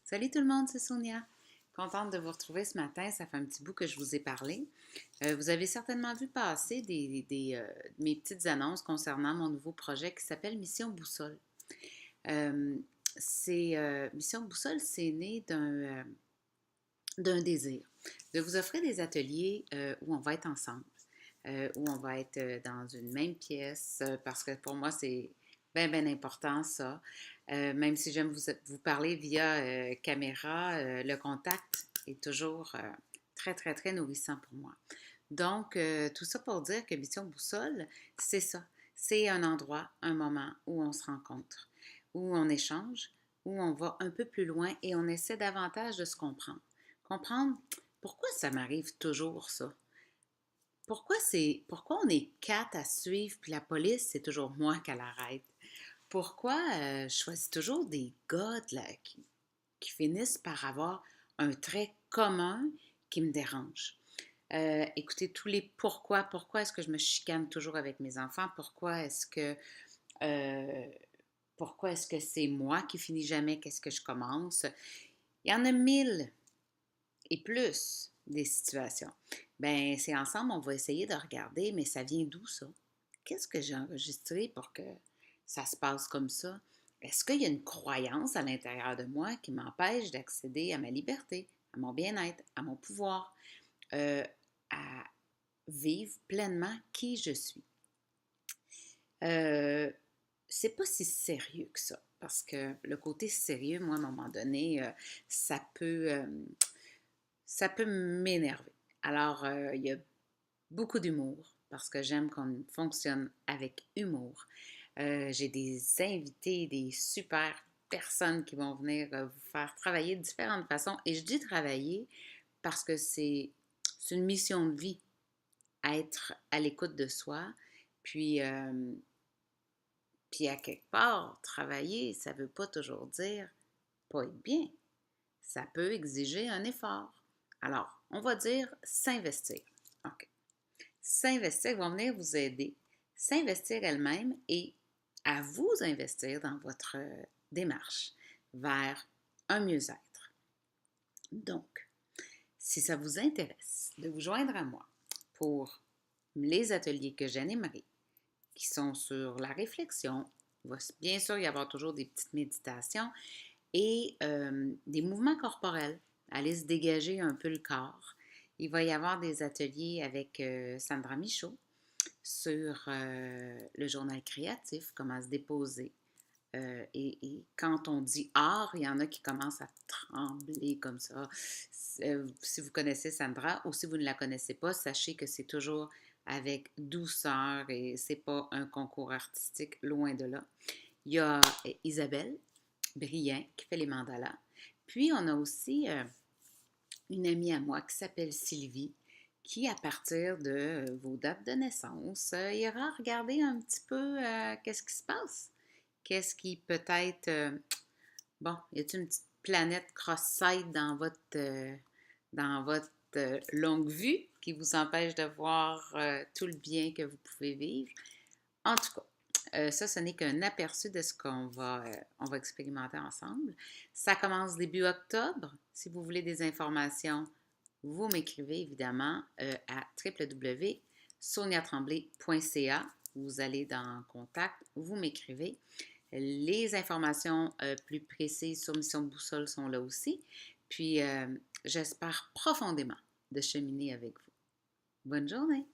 Salut tout le monde, c'est Sonia. Contente de vous retrouver ce matin. Ça fait un petit bout que je vous ai parlé. Vous avez certainement vu passer mes petites annonces concernant mon nouveau projet qui s'appelle Mission Boussole. Euh, Mission Boussole, c'est né d'un désir de vous offrir des ateliers où on va être ensemble, où on va être dans une même pièce, parce que pour moi, c'est bien, bien important ça. Même si j'aime vous parler via caméra, le contact est toujours très, très, très nourrissant pour moi. Donc, tout ça pour dire que Mission Boussole, c'est ça. C'est un endroit, un moment où on se rencontre, où on échange, où on va un peu plus loin et on essaie davantage de se comprendre. Comprendre pourquoi ça m'arrive toujours ça. Pourquoi on est quatre à suivre, puis la police, c'est toujours moi qui l'arrête? Pourquoi je choisis toujours des gars qui finissent par avoir un trait commun qui me dérange? Écoutez, tous les pourquoi est-ce que je me chicane toujours avec mes enfants? Euh, pourquoi est-ce que c'est moi qui finis jamais qu'est-ce que je commence? Il y en a mille et plus des situations. Ben, c'est ensemble, on va essayer de regarder, mais ça vient d'où ça? Qu'est-ce que j'ai enregistré pour que ça se passe comme ça? Est-ce qu'il y a une croyance à l'intérieur de moi qui m'empêche d'accéder à ma liberté, à mon bien-être, à mon pouvoir, à vivre pleinement qui je suis? Euh, c'est pas si sérieux que ça, parce que le côté sérieux, moi, à un moment donné, ça peut m'énerver. Alors, il y a beaucoup d'humour parce que j'aime qu'on fonctionne avec humour. J'ai des invités, des super personnes qui vont venir vous faire travailler de différentes façons. Et je dis travailler parce que c'est une mission de vie, être à l'écoute de soi. Puis, puis à quelque part, travailler, ça ne veut pas toujours dire pas être bien. Ça peut exiger un effort. Alors, on va dire s'investir. OK. S'investir vont venir vous aider, s'investir elle-même et à vous investir dans votre démarche vers un mieux-être. Donc, si ça vous intéresse de vous joindre à moi pour les ateliers que j'animerai, qui sont sur la réflexion, il va bien sûr y avoir toujours des petites méditations et des mouvements corporels. Aller se dégager un peu le corps. Il va y avoir des ateliers avec Sandra Michaud sur le journal créatif, comment se déposer. Et quand on dit art, il y en a qui commencent à trembler comme ça. Si vous connaissez Sandra ou si vous ne la connaissez pas, sachez que c'est toujours avec douceur et c'est pas un concours artistique, loin de là. Il y a Isabelle Brien qui fait les mandalas. Puis on a aussi une amie à moi qui s'appelle Sylvie, qui, à partir de vos dates de naissance, ira regarder un petit peu qu'est-ce qui se passe. Qu'est-ce qui peut-être... bon, y a-t-il une petite planète cross-site dans votre longue vue qui vous empêche de voir tout le bien que vous pouvez vivre? En tout cas, ça, ce n'est qu'un aperçu de ce on va expérimenter ensemble. Ça commence début octobre. Si vous voulez des informations, vous m'écrivez évidemment à www.soniatremblay.ca. Vous allez dans Contact, vous m'écrivez. Les informations plus précises sur Mission Boussole sont là aussi. Puis, j'espère profondément de cheminer avec vous. Bonne journée!